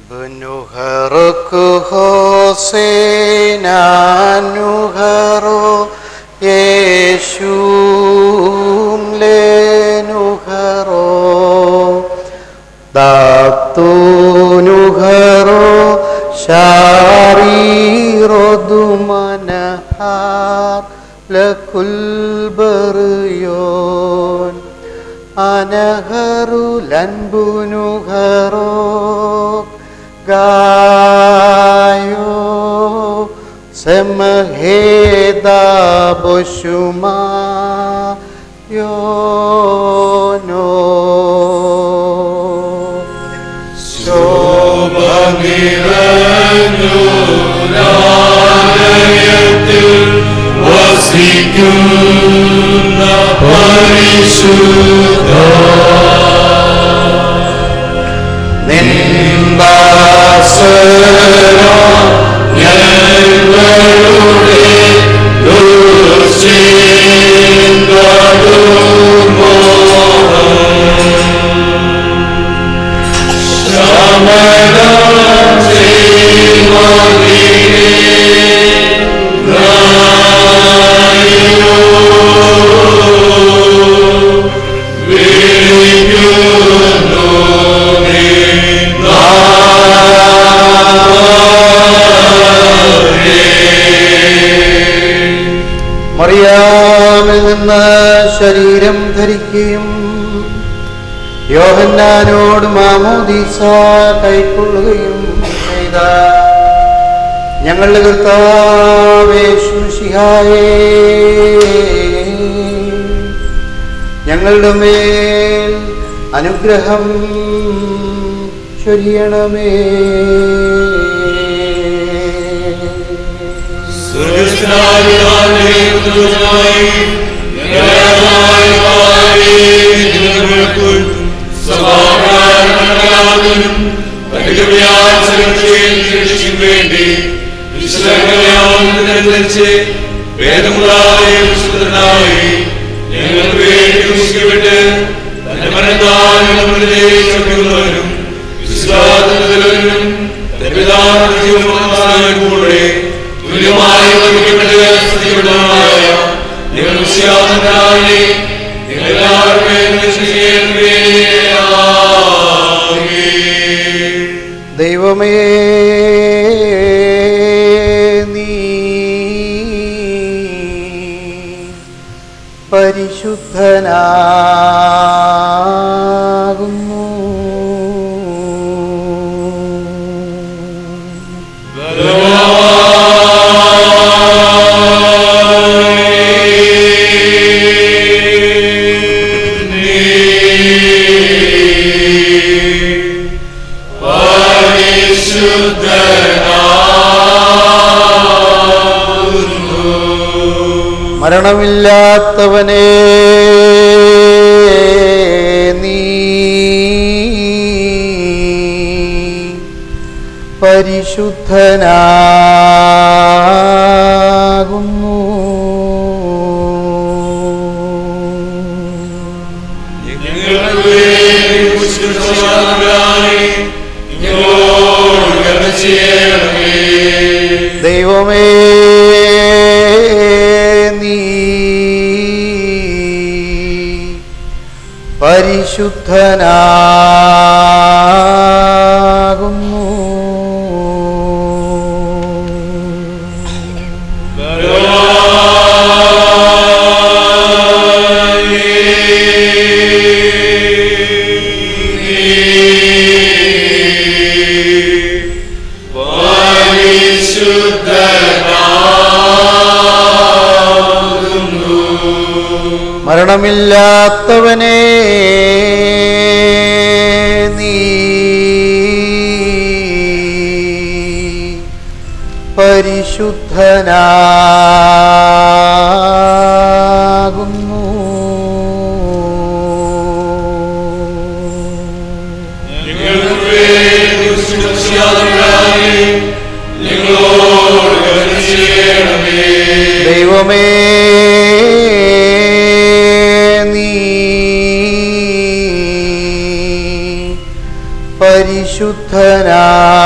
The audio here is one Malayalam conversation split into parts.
Benuharoku Hosenanuharo Yeshum Lenuharo Daptunuharo Sharirodumanahar Lekul Beryon Anaharu Lanbunuharo Gayo Semaheda Boshuma Yono Sobangiranu Nadayatil Wasikuna Parisuddha Nimbasana ഞങ്ങളുടെ ദുശ്ചിന്തടുമോഹം ശമനം ചെയ്യുവാനിനെ നായോ വിളിക്കുന്നു മറിയാമിൽ നിന്ന് ശരീരം ധരിക്കുകയും യോഹന്നാനോട് മാമോദീസ കൈക്കൊള്ളുകയും ചെയ്ത ഞങ്ങളുടെ കർത്താവേ യേശു മിശിഹായേ, ഞങ്ങളുടെ മേൽ അനുഗ്രഹം ചൊരിയണമേ. ദൈവമേ, നീ പരിശുദ്ധനാകുന്നു. മരണമില്ലാത്തവനേ, നീ പരിശുദ്ധനാകുന്നു. ദൈവമേ, നീ പരിശുദ്ധനാകുന്നു. മരണമില്ലാത്തവനേ, നീ പരിശുദ്ധനാകുന്നു. ദൈവമേ, നീ പരിശുദ്ധനാകുന്നു.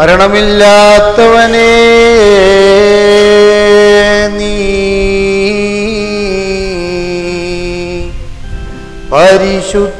മരണമില്ലാത്തവനേ നീ പരിശുദ്ധനാകുന്നു.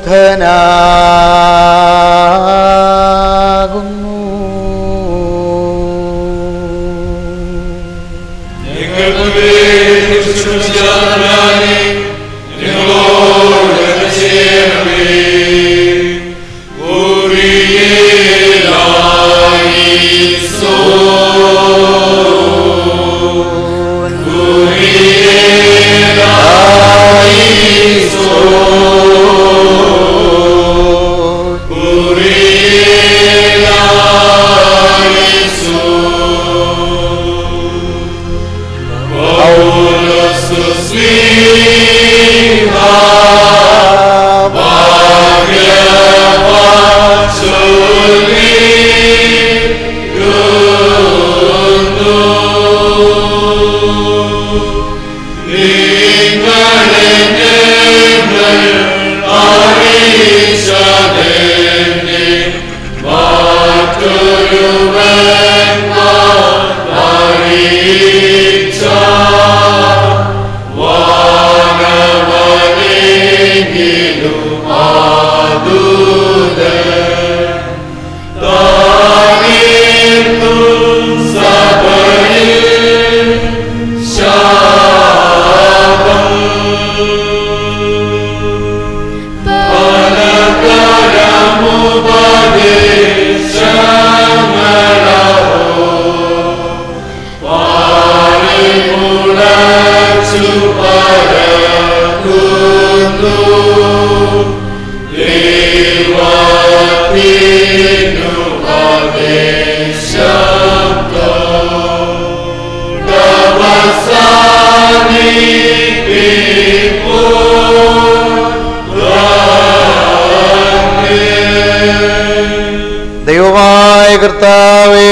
ദൈവമായ കർത്താവേ,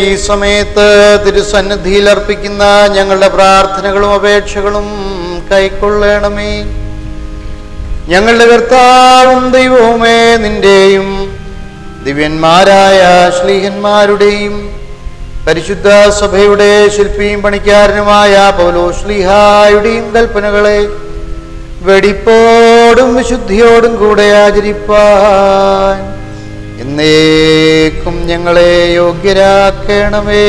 ഈ സമയത്ത് തിരുസന്നിധിയിൽ അർപ്പിക്കുന്ന ഞങ്ങളുടെ പ്രാർത്ഥനകളും അപേക്ഷകളും കൈക്കൊള്ളണമേ. ഞങ്ങളുടെ കർത്താവും ദൈവവുമേ, നിന്റെയും ദിവ്യന്മാരായ ശ്ലീഹന്മാരുടെയും പരിശുദ്ധ സഭയുടെ ശില്പിയും പണിക്കാരനുമായ പൗലോസ് ശ്ലീഹായുടെയും കൽപ്പനകളെ വെടിപ്പോടും വിശുദ്ധിയോടും കൂടെ ആചരിപ്പാൻ എന്നേക്കും ഞങ്ങളെ യോഗ്യരാക്കണമേ.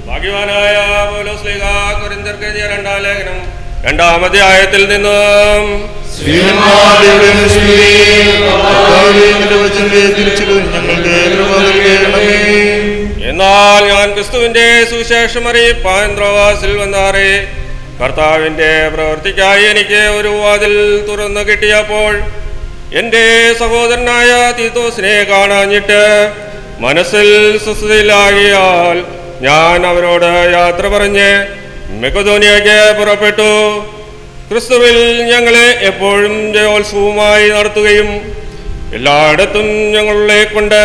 ഭാഗ്യവാനായ പൗലോസ് ശ്ലീഹാ കൊരിന്ത്യർക്ക് എഴുതിയ രണ്ടാം ലേഖനം 2-ാം അധ്യായത്തിൽ നിന്നും എന്നാൽ ഞാൻ ക്രിസ്തുവിന്റെ സുവിശേഷം അറിയിപ്പാൻ ത്രോവാസിൽ വന്നാറേ, കർത്താവിന്റെ പ്രവൃത്തിക്കായി എനിക്ക് ഒരു വാതിൽ തുറന്നു കിട്ടിയപ്പോൾ എൻ്റെ സഹോദരനായ തീത്തോസിനെ കാണാഞ്ഞിട്ട് മനസ്സിൽ സ്വസ്ഥതയിലാകിയാൽ ഞാൻ അവരോട് യാത്ര പറഞ്ഞ് മക്കെദോനിയയ്ക്ക് പുറപ്പെട്ടു. ക്രിസ്തുവിൽ ഞങ്ങളെ എപ്പോഴും ജയോത്സവമായി നടത്തുകയും എല്ലായിടത്തും ഞങ്ങളെ കൊണ്ട്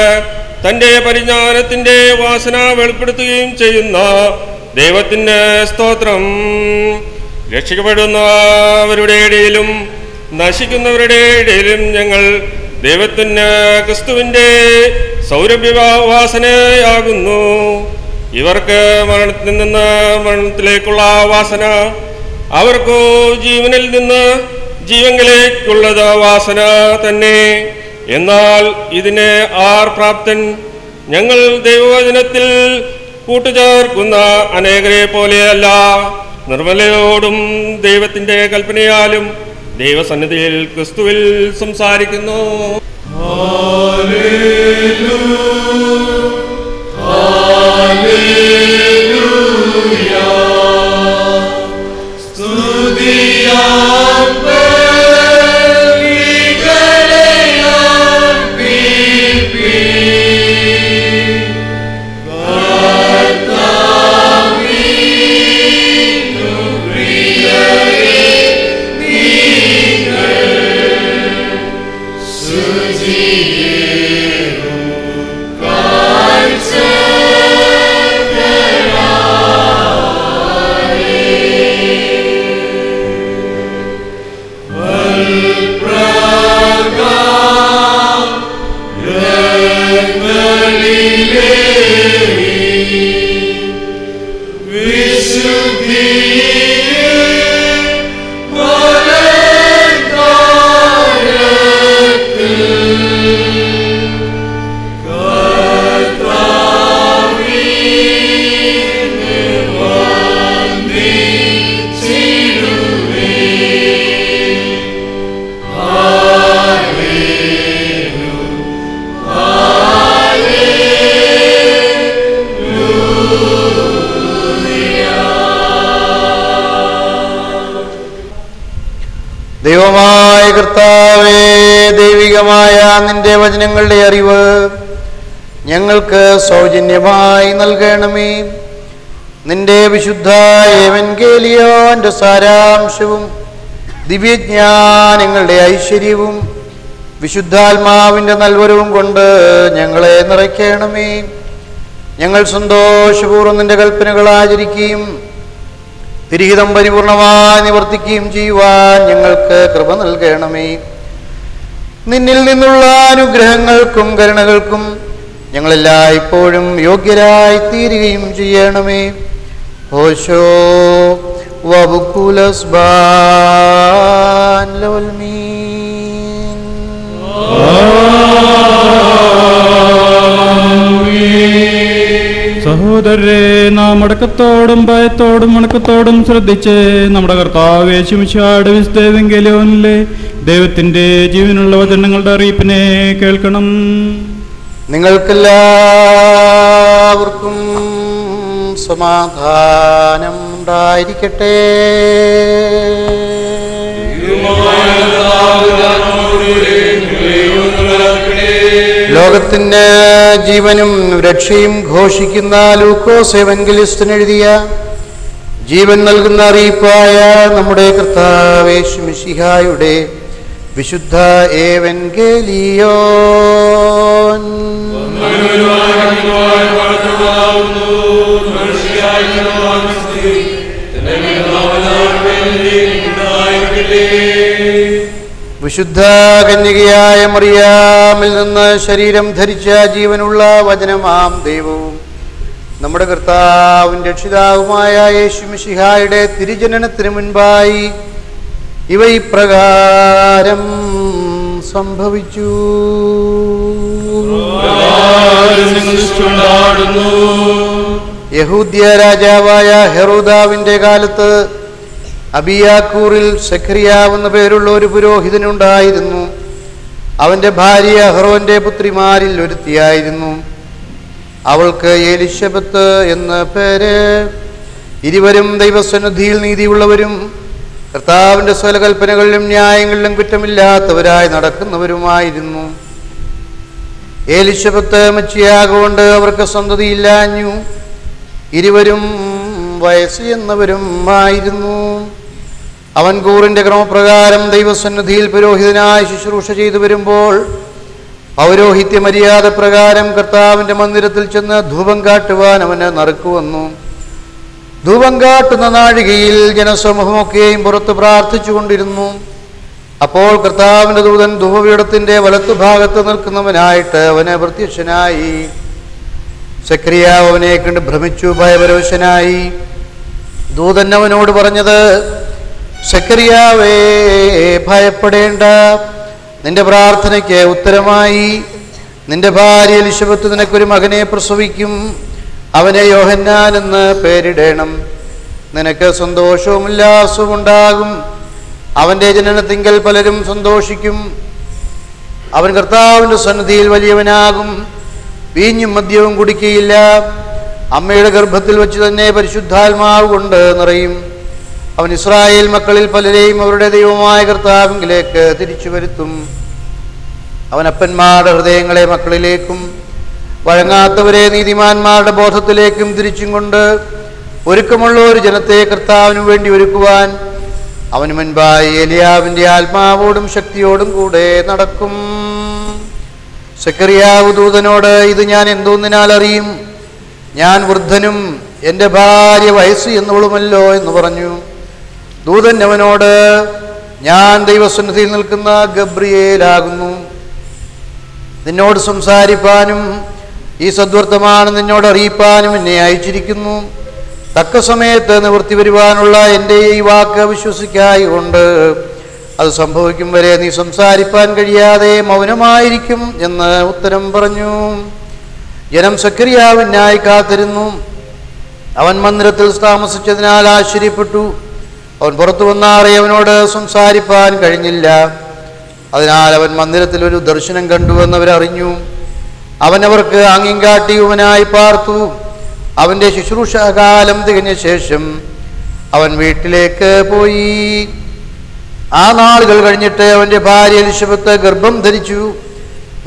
തൻ്റെ പരിജ്ഞാനത്തിൻ്റെ വാസന വെളിപ്പെടുത്തുകയും ചെയ്യുന്ന ദൈവത്തിന് സ്തോത്രം. രക്ഷിക്കപ്പെടുന്നവരുടെ ഇടയിലും നശിക്കുന്നവരുടെ ഇടയിലും ഞങ്ങൾ ദൈവത്തിന് ക്രിസ്തുവിൻ്റെ സൗരഭ്യവാസനയാകുന്നു. ഇവർക്ക് മരണത്തിൽ നിന്ന് മരണത്തിലേക്കുള്ള വാസന, അവർക്കോ ജീവനിൽ നിന്ന് ജീവനിലേക്കുള്ളത് വാസന തന്നെ. എന്നാൽ ഇതിന് ആർ പ്രാപ്തൻ? ഞങ്ങൾ ദൈവവചനത്തിൽ കൂട്ടുചേർക്കുന്ന അനേകരെ പോലെയല്ല, നിർമ്മലയോടും ദൈവത്തിന്റെ കൽപ്പനയാലും ദൈവസന്നിധിയിൽ ക്രിസ്തുവിൽ സംസാരിക്കുന്നു. ദൈവമായ കർത്താവേ, ദൈവികമായ നിന്റെ വചനങ്ങളുടെ അറിവ് ഞങ്ങൾക്ക് സൗജന്യമായി നൽകണമേ. നിന്റെ വിശുദ്ധ എവൻഗേലിയോന്റെ സാരാംശവും ദിവ്യജ്ഞാനങ്ങളുടെ ഐശ്വര്യവും വിശുദ്ധാത്മാവിൻ്റെ നൽവരവും കൊണ്ട് ഞങ്ങളെ നിറയ്ക്കണമേ. ഞങ്ങൾ സന്തോഷപൂർവ്വം നിന്റെ കൽപ്പനകൾ ആചരിക്കുകയും തിരിഹിതം പരിപൂർണമായി നിവർത്തിക്കുകയും ചെയ്യുവാൻ ഞങ്ങൾക്ക് കൃപ നൽകണമേ. നിന്നിൽ നിന്നുള്ള അനുഗ്രഹങ്ങൾക്കും കരുണകൾക്കും ഞങ്ങളെല്ലായ്പ്പോഴും യോഗ്യരായി തീരുകയും ചെയ്യണമേ. ഓശോ വബുക്കുലസ്ബാൻ ലവൽമീൻ. സഹോദരരെ, നാം അടക്കത്തോടും ഭയത്തോടും വണക്കത്തോടും ശ്രദ്ധിച്ച് നമ്മുടെ കർത്താവ് യേശുമിശിഹായുടെ വിശുദ്ധ എവൻഗേലിയോനിലെ ദൈവത്തിന്റെ ജീവനുള്ള വചനങ്ങളുടെ അറിയിപ്പിനെ കേൾക്കണം. നിങ്ങൾക്കെല്ലാവർക്കും സമാധാനം ഉണ്ടായിരിക്കട്ടെ. ലോകത്തിന് ജീവനും രക്ഷയും ഘോഷിക്കുന്ന ലൂക്കോസ് എവൻഗലിസ്റ്റിന് എഴുതിയ ജീവൻ നൽകുന്ന അറിയിപ്പായ നമ്മുടെ കർത്താവ് യേശുമിശിഹായുടെ വിശുദ്ധ എവൻഗേലിയോൻ. വിശുദ്ധ കന്യകയായ മറിയാമിൽ നിന്ന് ശരീരം ധരിച്ച ജീവനുള്ള വചനമാം ദൈവവും നമ്മുടെ കർത്താവിൻ്റെ രക്ഷിതാവുമായ യേശുമിശിഹായുടെ തിരുജനനത്തിന് മുൻപായി ഇവ ഇപ്രകാരം സംഭവിച്ചു. യഹൂദ്യ രാജാവായ ഹെറോദാവിന്റെ കാലത്ത് അബിയാക്കൂറിൽ സെഖറിയാവ് എന്ന പേരുള്ള ഒരു പുരോഹിതനുണ്ടായിരുന്നു. അവന്റെ ഭാര്യ അഹ്റോന്റെ പുത്രിമാരിൽ ഒരുത്തിയായിരുന്നു. അവൾക്ക് എലിശബത്ത് എന്ന പേര്. ഇരുവരും ദൈവസന്നിധിയിൽ നീതിയുള്ളവരും കർത്താവിന്റെ സകല കൽപ്പനകളിലും ന്യായങ്ങളിലും കുറ്റമില്ലാത്തവരായി നടക്കുന്നവരുമായിരുന്നു. എലിശബത്ത് മച്ചിയാകൊണ്ട് അവർക്ക് സന്തതിയില്ലാഞ്ഞു. ഇരുവരും വയസ്സ് എന്നവരും ആയിരുന്നു. അവൻ കൂറിന്റെ ക്രമപ്രകാരം ദൈവസന്നിധിയിൽ പുരോഹിതനായി ശുശ്രൂഷ ചെയ്തു വരുമ്പോൾ പൗരോഹിത്യ മര്യാദ പ്രകാരം കർത്താവിന്റെ മന്ദിരത്തിൽ ചെന്ന് ധൂപം കാട്ടുവാൻ അവന് നറുക്കുവന്നു. ധൂപം കാട്ടുന്ന നാഴികയിൽ ജനസമൂഹമൊക്കെയും പുറത്ത് പ്രാർത്ഥിച്ചു കൊണ്ടിരുന്നു. അപ്പോൾ കർത്താവിന്റെ ദൂതൻ ധൂപപീഠത്തിന്റെ വലത്തുഭാഗത്ത് നിൽക്കുന്നവനായിട്ട് അവന് പ്രത്യക്ഷനായി. സെഖറിയാവ് അവനെ കണ്ട് ഭ്രമിച്ചു, ഭയപരവശനായി. ദൂതൻ അവനോട് പറഞ്ഞത്, സെഖറിയാവേ, ഭയപ്പെടേണ്ട. നിന്റെ പ്രാർത്ഥനയ്ക്ക് ഉത്തരമായി നിന്റെ ഭാര്യ എലിശബത്ത് നിനക്കൊരു മകനെ പ്രസവിക്കും. അവനെ യോഹന്നാൻ എന്ന് പേരിടേണം. നിനക്ക് സന്തോഷവും ഉല്ലാസവും ഉണ്ടാകും. അവന്റെ ജനനത്തിങ്കൽ പലരും സന്തോഷിക്കും. അവൻ കർത്താവിന്റെ സന്നിധിയിൽ വലിയവനാകും. വീഞ്ഞും മദ്യവും കുടിക്കുകയില്ല. അമ്മയുടെ ഗർഭത്തിൽ വെച്ച് തന്നെ പരിശുദ്ധാത്മാവ് കൊണ്ട് നിറയും. അവൻ ഇസ്രായേൽ മക്കളിൽ പലരെയും അവരുടെ ദൈവമായ കർത്താവിലേക്ക് തിരിച്ചു വരുത്തും. അവൻ അപ്പന്മാരുടെ ഹൃദയങ്ങളെ മക്കളിലേക്കും വഴങ്ങാത്തവരെ നീതിമാന്മാരുടെ ബോധത്തിലേക്കും തിരിച്ചും കൊണ്ട് ഒരുക്കമുള്ള ഒരു ജനത്തെ കർത്താവിനു വേണ്ടി ഒരുക്കുവാൻ അവന് മുൻപായി ഏലിയാവിന്റെ ആത്മാവോടും ശക്തിയോടും കൂടെ നടക്കും. സെഖറിയാവ് ദൂതനോട്, ഇത് ഞാൻ എന്തോന്നിനാൽ അറിയും? ഞാൻ വൃദ്ധനും എൻ്റെ ഭാര്യ വയസ്സ് എന്നവളുമല്ലോ എന്ന് പറഞ്ഞു. ദൂതൻ അവനോട്, ഞാൻ ദൈവസന്നിധിയിൽ നിൽക്കുന്ന ഗബ്രിയേലാകുന്നു. നിന്നോട് സംസാരിപ്പാനും ഈ സദ്വർത്തമാനം നിന്നോട് അറിയിപ്പാനും എന്നെ അയച്ചിരിക്കുന്നു. തക്ക സമയത്ത് നിവൃത്തി വരുവാനുള്ള എൻ്റെ ഈ വാക്ക് വിശ്വസിക്കായി കൊണ്ട് അത് സംഭവിക്കും വരെ നീ സംസാരിപ്പാൻ കഴിയാതെ മൗനമായിരിക്കും എന്ന് ഉത്തരം പറഞ്ഞു. ജനം സെഖറിയാവിനായി കാത്തിരുന്നു. അവൻ മന്ദിരത്തിൽ താമസിച്ചതിനാൽ ആശ്ചര്യപ്പെട്ടു. അവൻ പുറത്തു വന്നാറെ അവനോട് സംസാരിപ്പാൻ കഴിഞ്ഞില്ല. അതിനാൽ അവൻ മന്ദിരത്തിൽ ഒരു ദർശനം കണ്ടുവെന്നവരറിഞ്ഞു. അവൻ അവർക്ക് ആംഗ്യം കാട്ടിയവനായി പാർത്തു. അവൻ്റെ ശുശ്രൂഷാകാലം തികഞ്ഞ ശേഷം അവൻ വീട്ടിലേക്ക് പോയി. ആ നാളുകൾ കഴിഞ്ഞിട്ട് അവൻ്റെ ഭാര്യ എലിശബത്ത് ഗർഭം ധരിച്ചു.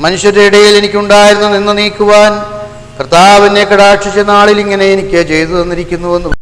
മനുഷ്യരുടെ ഇടയിൽ എനിക്കുണ്ടായിരുന്ന നിന്ന് നീക്കുവാൻ കർത്താവിനെ കടാക്ഷിച്ച നാളിൽ ഇങ്ങനെ എനിക്ക് ചെയ്തു തന്നിരിക്കുന്നുവെന്ന്